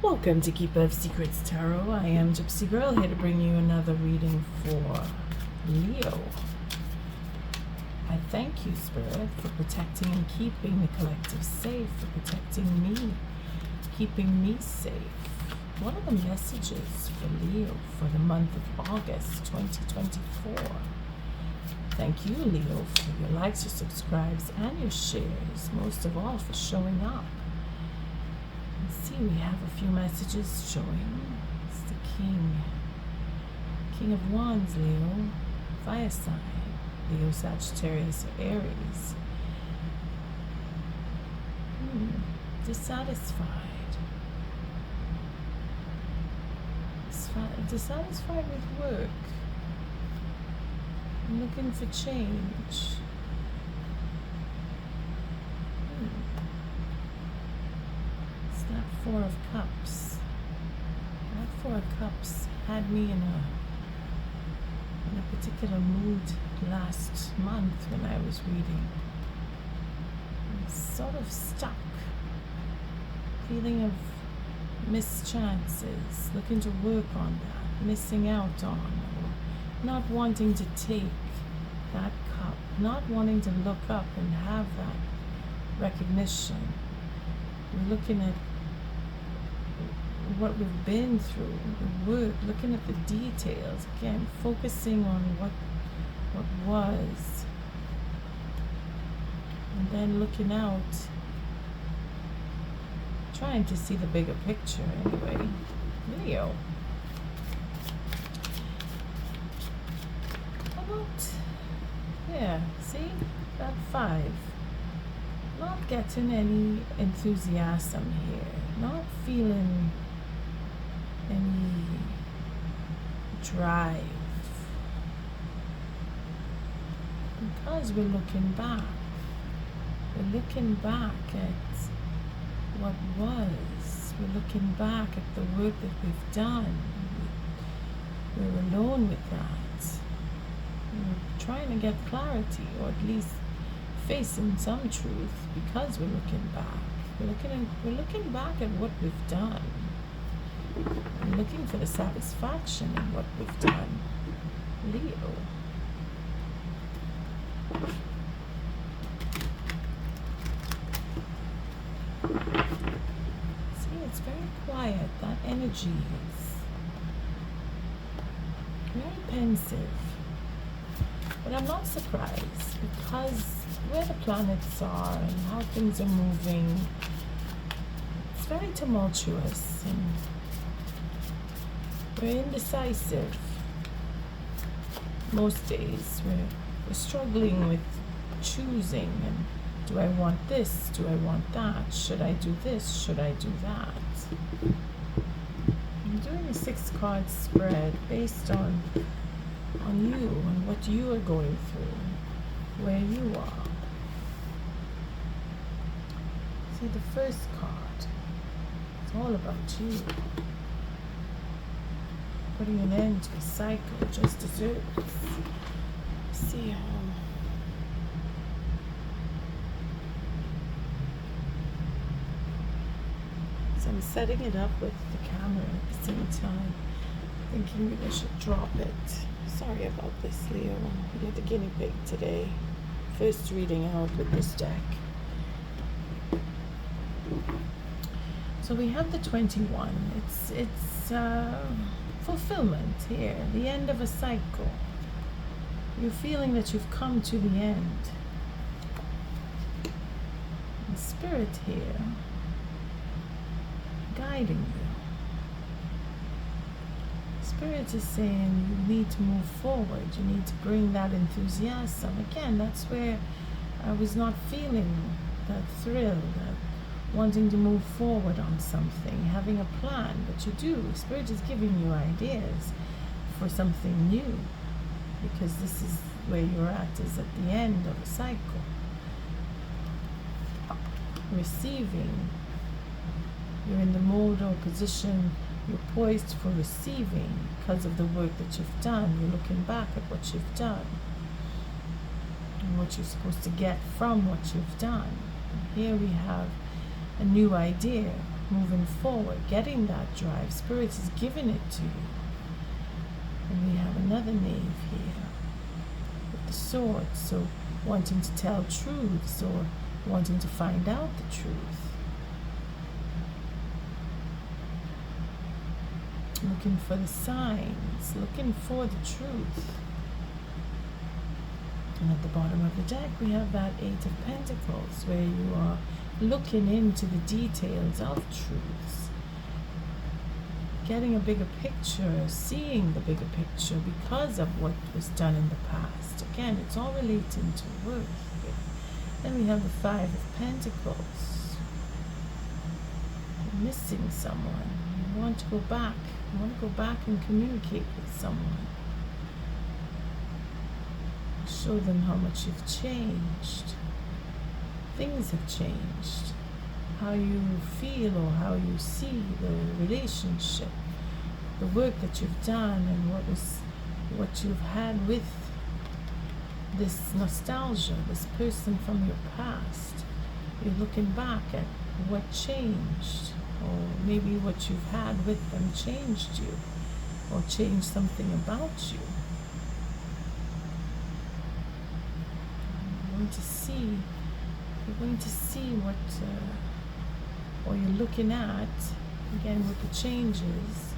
Welcome to Keeper of Secrets Tarot. I am Gypsy Girl, here to bring you another reading for Leo. I thank you, Spirit, for protecting and keeping the collective safe, for protecting me, keeping me safe. What are the messages for Leo for the month of August 2024? Thank you, Leo, for your likes, your subscribes, and your shares. Most of all, for showing up. See, we have a few messages showing. It's the King of Wands, Leo, fire sign, Leo, Sagittarius, or Aries. Dissatisfied. Dissatisfied with work. Looking for change. That Four of Cups. That Four of Cups had me in a particular mood last month when I was reading. I was sort of stuck. Feeling of missed chances, looking to work on that, missing out on, or not wanting to take that cup, not wanting to look up and have that recognition. We're looking at what we've been through, the work, looking at the details, again, focusing on what was, and then looking out, trying to see the bigger picture anyway. Leo. How about, yeah, see, that 5. Not getting any enthusiasm here, not feeling any drive, because we're looking back at what was, we're looking back at the work that we've done. We're alone with that. We're trying to get clarity, or at least facing some truth, because we're looking back. We're looking back at what we've done. I'm looking for the satisfaction in what we've done. Leo. See, it's very quiet. That energy is very pensive. But I'm not surprised, because where the planets are and how things are moving, it's very tumultuous, and we're indecisive. Most days we're struggling with choosing, and do I want this? Do I want that? Should I do this? Should I do that? I'm doing a 6-card spread based on you and what you are going through, where you are. See, the first card, it's all about you. Putting an end to a cycle just deserves. See how so I'm setting it up with the camera at the same time, thinking maybe I should drop it. Sorry about this, Leo. You're the guinea pig today. First reading out with this deck. So we have the 21. It's fulfillment here, the end of a cycle. You're feeling that you've come to the end. And Spirit here, guiding you. Spirit is saying you need to move forward. You need to bring that enthusiasm. Again, that's where I was not feeling that thrill, that wanting to move forward on something, having a plan. But you do. Spirit is giving you ideas for something new, because this is where you're at, is at the end of a cycle. Receiving. You're in the mode or position, you're poised for receiving because of the work that you've done. You're looking back at what you've done and what you're supposed to get from what you've done. And here we have a new idea, moving forward, getting that drive. Spirit is giving it to you. And we have another knave here with the sword. So wanting to tell truths or wanting to find out the truth. Looking for the signs, looking for the truth. And at the bottom of the deck, we have that Eight of Pentacles, where you are looking into the details of truths. Getting a bigger picture, seeing the bigger picture because of what was done in the past. Again, it's all relating to work here. Then we have the Five of Pentacles. You're missing someone. You want to go back. You want to go back and communicate with someone. Show them how much you've changed. Things have changed. How you feel or how you see the relationship, the work that you've done, and what you've had with this nostalgia, this person from your past. You're looking back at what changed, or maybe what you've had with them changed you, or changed something about you. You're going to see what, or you're looking at, again with the changes,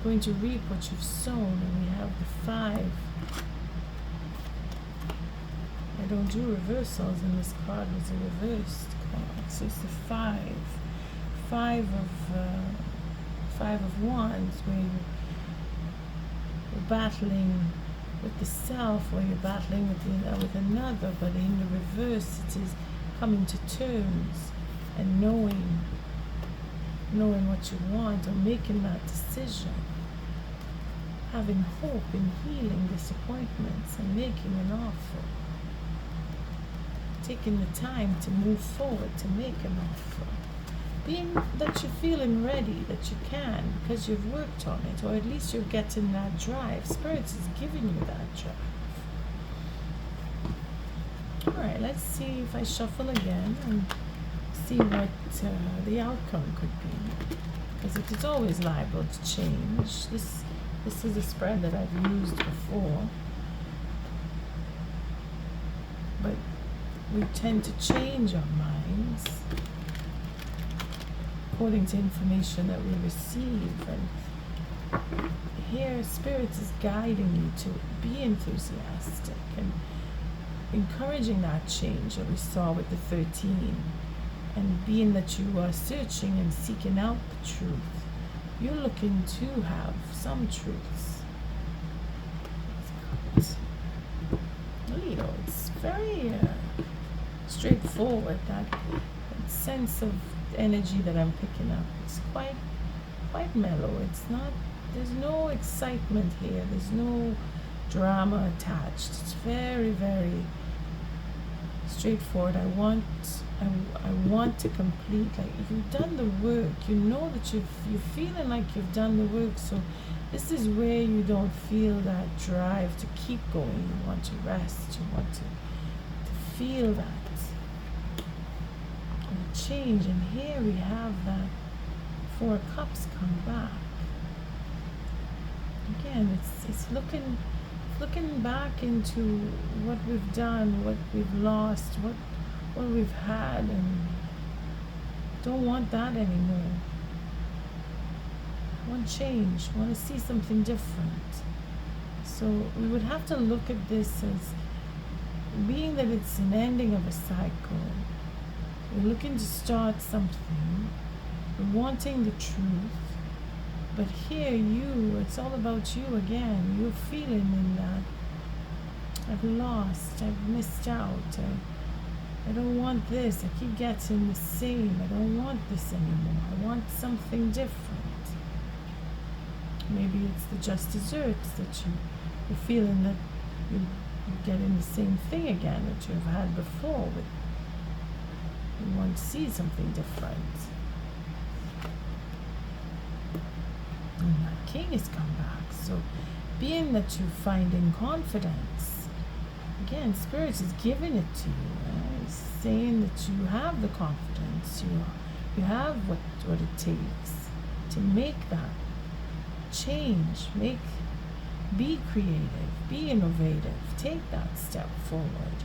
going to reap what you've sown. And we have the Five. I don't do reversals, and this card was a reversed card. So it's the Five of Wands, where you're battling with the self, or you're battling with another, but in the reverse, it is coming to terms and knowing what you want, or making that decision, having hope in healing disappointments and making an offer, taking the time to move forward to make an offer, being that you're feeling ready, that you can, because you've worked on it, or at least you're getting that drive. Spirit is giving you that drive. Alright, let's see if I shuffle again and see what the outcome could be, because it is always liable to change. This is a spread that I've used before, but we tend to change our minds according to information that we receive. And here Spirit is guiding you to be enthusiastic and encouraging that change that we saw with the 13. And being that you are searching and seeking out the truth, you're looking to have some truths. Leo, it's very straightforward, that sense of energy that I'm picking up. It's quite mellow. It's not, there's no excitement here, there's no drama attached. It's very, very straightforward. I want to complete, like, you've done the work, you know that you're feeling like you've done the work. So this is where you don't feel that drive to keep going. You want to rest, you want to feel that change. And here we have that Four of Cups come back again. It's looking back into what we've done, what we've lost, what we've had, and don't want that anymore. Want change, want to see something different. So we would have to look at this as being that it's an ending of a cycle. We're looking to start something. We're wanting the truth. But here it's all about you again. You're feeling in that, I've lost, I've missed out, I don't want this, I keep getting the same, I don't want this anymore, I want something different. Maybe it's the just desserts that you're feeling that you're getting the same thing again that you've had before, but you want to see something different. And that King has come back. So being that you're finding confidence, again, Spirit is giving it to you. It's saying that you have the confidence, you have what what it takes to make that change, be creative, be innovative, take that step forward.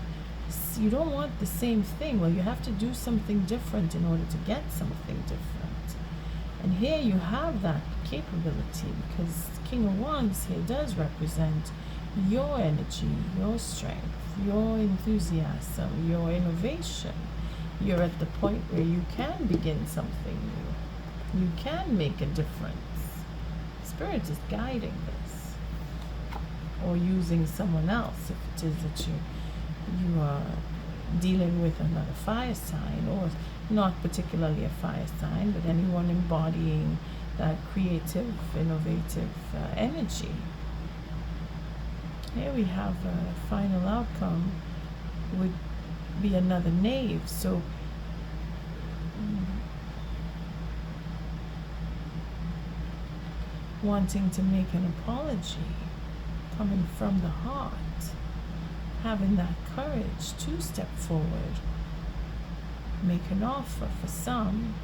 You don't want the same thing. Well, you have to do something different in order to get something different. And here you have that capability, because King of Wands here does represent your energy, your strength, your enthusiasm, your innovation. You're at the point where you can begin something new. You can make a difference. Spirit is guiding this, or using someone else if it is that you are dealing with another fire sign, or not particularly a fire sign, but anyone embodying that creative, innovative energy. Here we have a final outcome would be another knave. So wanting to make an apology, coming from the heart, having that courage to step forward, make an offer for some,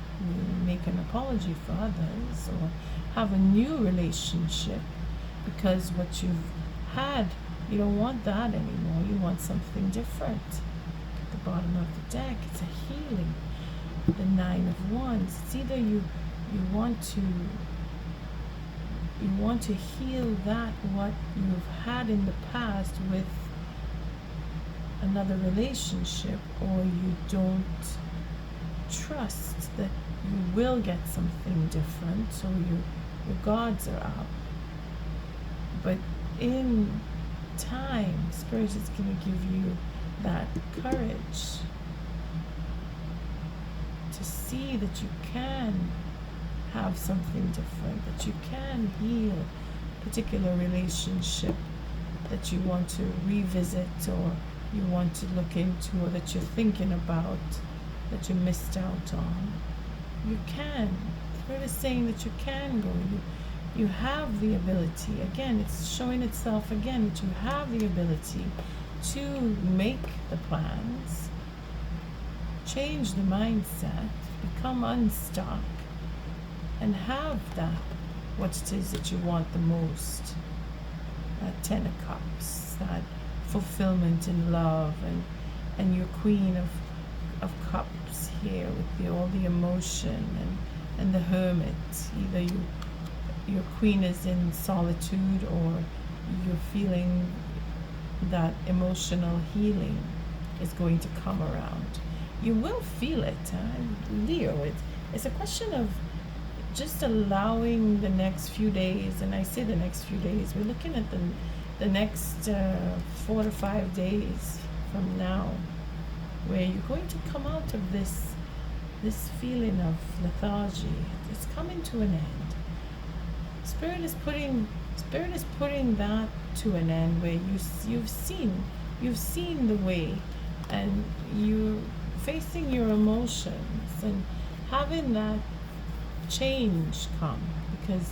make an apology for others, or have a new relationship because what you've had, you don't want that anymore. You want something different. At the bottom of the deck, it's a healing. The Nine of Wands. It's either you want to heal that what you've had in the past with another relationship, or you don't trust that you will get something different, so your guards are up. But in time, Spirit is going to give you that courage to see that you can have something different, that you can heal a particular relationship that you want to revisit, or you want to look into, or that you're thinking about, that you missed out on. You can. Spirit is saying that you can go. You have the ability. Again, it's showing itself again that you have the ability to make the plans, change the mindset, become unstuck, and have that, what it is that you want the most. That Ten of Cups, that fulfillment in love, and your Queen of Cups here with all the emotion, and the Hermit. Either your Queen is in solitude, or you're feeling that emotional healing is going to come around. You will feel it, Leo. It's a question of just allowing the next few days, and I say the next few days, we're looking at the next 4 to 5 days from now, where you're going to come out of this feeling of lethargy. It's coming to an end. Spirit is putting that to an end, where you've seen the way, and you're facing your emotions and having that change come, because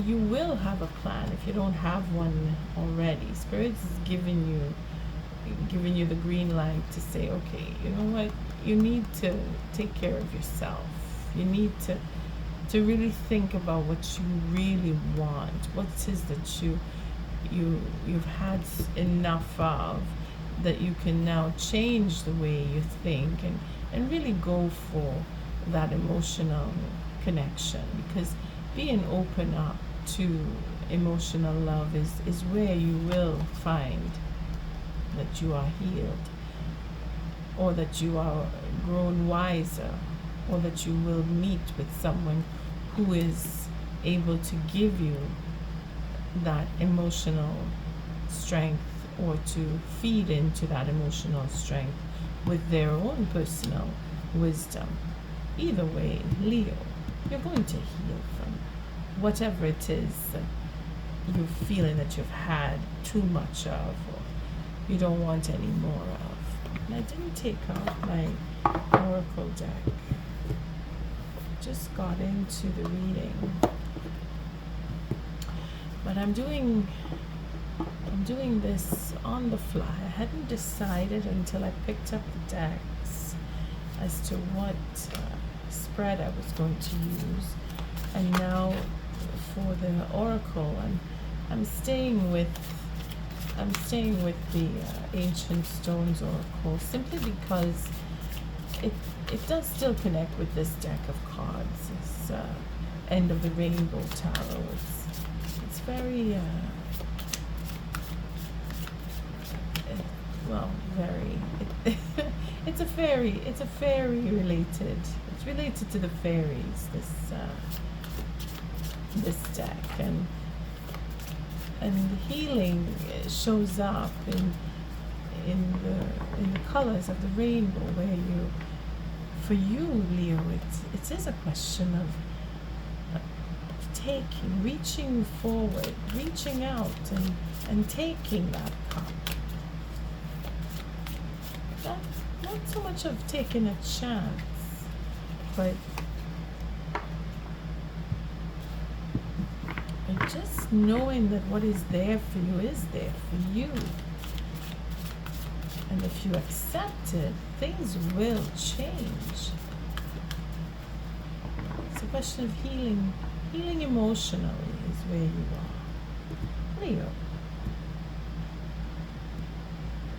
you will have a plan if you don't have one already. Spirit is giving you the green light to say, okay, you know what, you need to take care of yourself. You need to really think about what you really want, what it is that you've had enough of, that you can now change the way you think, and really go for that emotional connection, because being open up to emotional love is where you will find that you are healed, or that you are grown wiser, or that you will meet with someone who is able to give you that emotional strength, or to feed into that emotional strength with their own personal wisdom. Either way, Leo, you're going to heal from whatever it is that you're feeling that you've had too much of, or you don't want any more of. And I didn't take out my oracle deck. Just got into the reading. But I'm doing this on the fly. I hadn't decided until I picked up the decks as to what spread I was going to use, and now for the oracle, I'm staying with the Ancient Stones Oracle, simply because it does still connect with this deck of cards. This End of the Rainbow Tarot. It's very it's a fairy related. It's related to the fairies. This deck, and healing shows up in the colors of the rainbow, where for you, Leo, it is a question of reaching forward, reaching out, and taking that cup. Not so much of taking a chance, but just knowing that what is there for you is there for you. And if you accept it, things will change. It's a question of healing. Healing emotionally is where you are. Leo.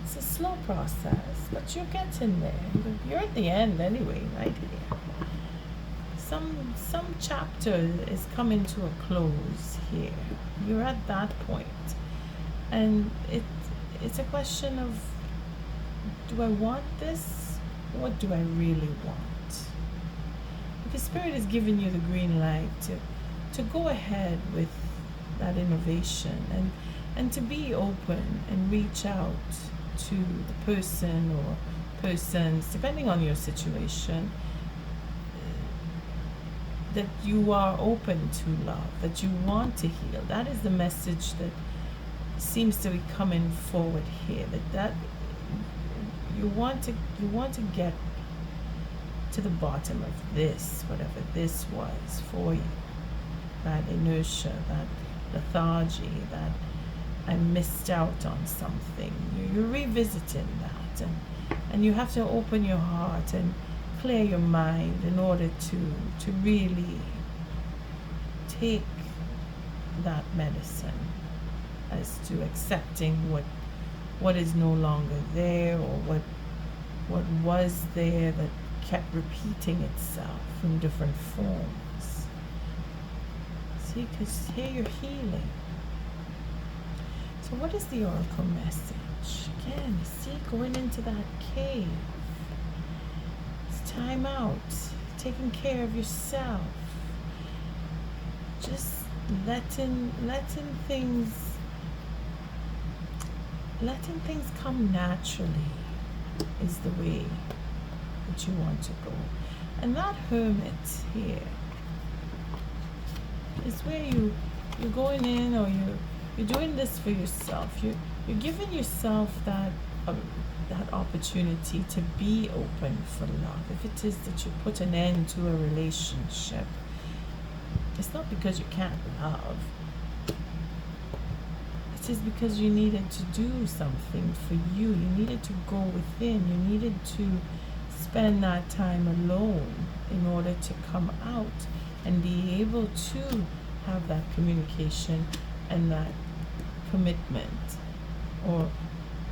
It's a slow process, but you're getting there. You're at the end anyway, right here. Some chapter is coming to a close here. You're at that point. And it's a question of, do I want this? What do I really want? Because Spirit is giving you the green light to go ahead with that innovation, and to be open and reach out to the person or persons, depending on your situation, that you are open to love, that you want to heal. That is the message that seems to be coming forward here, that you want to get to the bottom of this, whatever this was for you. That inertia, that lethargy, that I missed out on something. You're revisiting that, and you have to open your heart and clear your mind in order to really take that medicine as to accepting what is no longer there, or what was there that kept repeating itself in different forms. See, because here you're healing. So what is the oracle message? Again, see, going into that cave. It's time out. Taking care of yourself. Just letting things come naturally is the way that you want to go. And that hermit here is where you're going in, or you're doing this for yourself. You're giving yourself that opportunity to be open for love. If it is that you put an end to a relationship, it's not because you can't love. It is because you needed to do something for you. You needed to go within. You needed to spend that time alone in order to come out and be able to have that communication and that commitment, or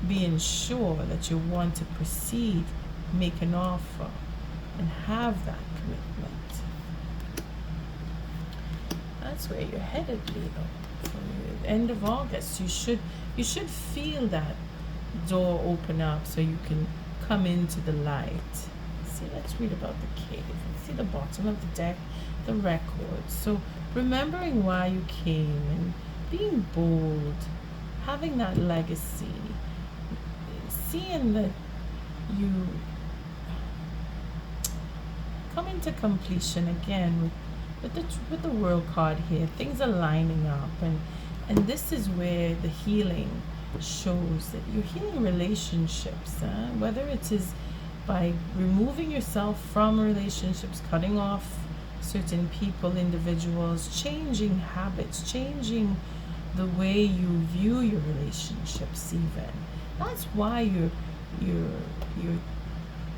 being sure that you want to proceed, make an offer, and have that commitment. That's where you're headed, Leo. For the end of August, you should feel that door open up so you can come into the light. See, let's read about the cave. See the bottom of the deck, the record. So remembering why you came and being bold, having that legacy, seeing that you come into completion again with the World card here. Things are lining up, and this is where the healing shows that you're healing relationships, whether it is by removing yourself from relationships, cutting off certain people, individuals, changing habits, changing the way you view your relationships even. That's why you're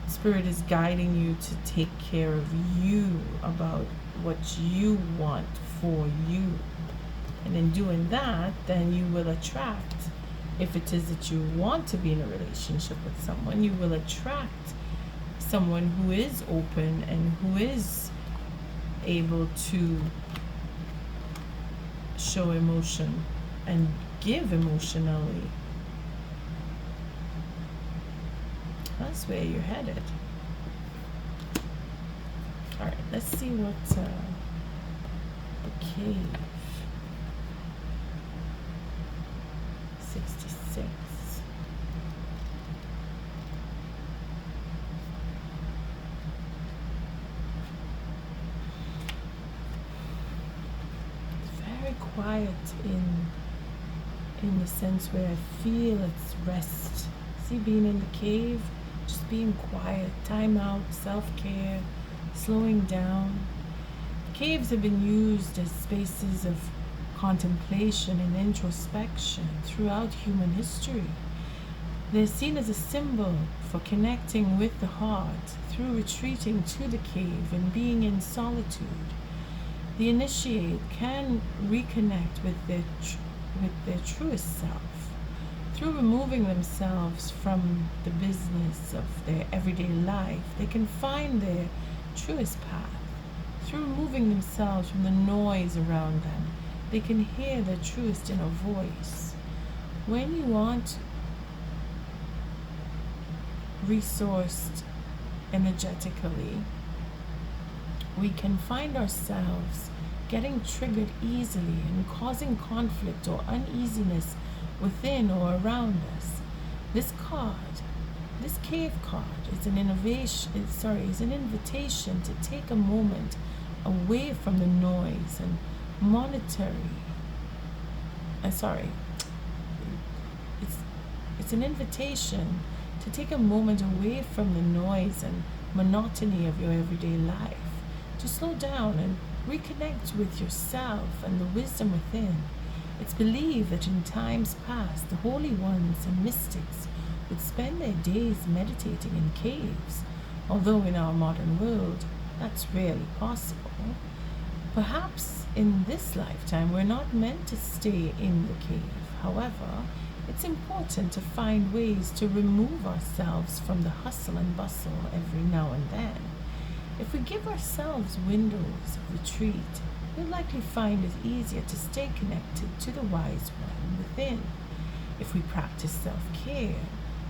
Spirit is guiding you to take care of you, about what you want for you. And in doing that, then you will attract, if it is that you want to be in a relationship with someone, you will attract someone who is open and who is able to show emotion and give emotionally. That's where you're headed. All right, let's see what the cave 66. It's very quiet in the sense where I feel it's rest. See, being in the cave, just being quiet, time out, self-care, slowing down. Caves have been used as spaces of contemplation and introspection throughout human history. They're seen as a symbol for connecting with the heart through retreating to the cave and being in solitude. The initiate can reconnect with their truest self. Through removing themselves from the business of their everyday life, they can find their truest path. Through removing themselves from the noise around them, they can hear their truest inner voice. When you aren't resourced energetically, we can find ourselves getting triggered easily and causing conflict or uneasiness within or around us. This cave card is an invitation to take a moment away from the noise and it's an invitation to take a moment away from the noise and monotony of your everyday life, to slow down and reconnect with yourself and the wisdom within. It's believed that in times past, the holy ones and mystics would spend their days meditating in caves, although in our modern world, that's rarely possible. Perhaps in this lifetime, we're not meant to stay in the cave. However, it's important to find ways to remove ourselves from the hustle and bustle every now and then. If we give ourselves windows of retreat, we'll likely find it easier to stay connected to the wise one within. If we practice self-care,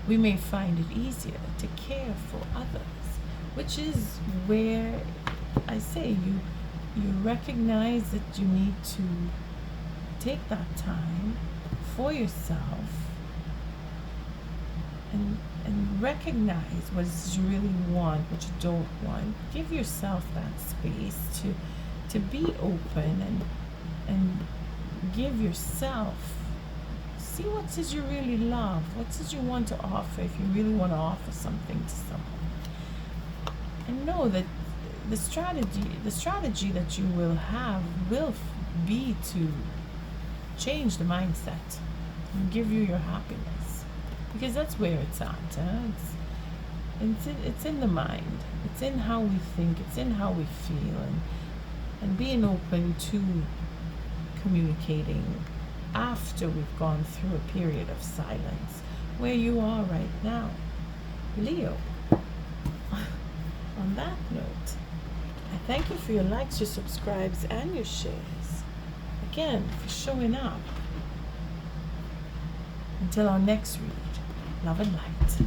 we may find it easier to care for others, which is where I say you recognize that you need to take that time for yourself and recognize what you really want, what you don't want. Give yourself that space to be open and give yourself, see what it is you really love, what it is you want to offer, if you really want to offer something to someone. And know that the strategy that you will have will be to change the mindset and give you your happiness, because that's where it's at. It's in the mind, it's in how we think, it's in how we feel, and being open to communicating after we've gone through a period of silence, where you are right now. Leo, on that note, I thank you for your likes, your subscribes, and your shares. Again, for showing up. Until our next read, love and light.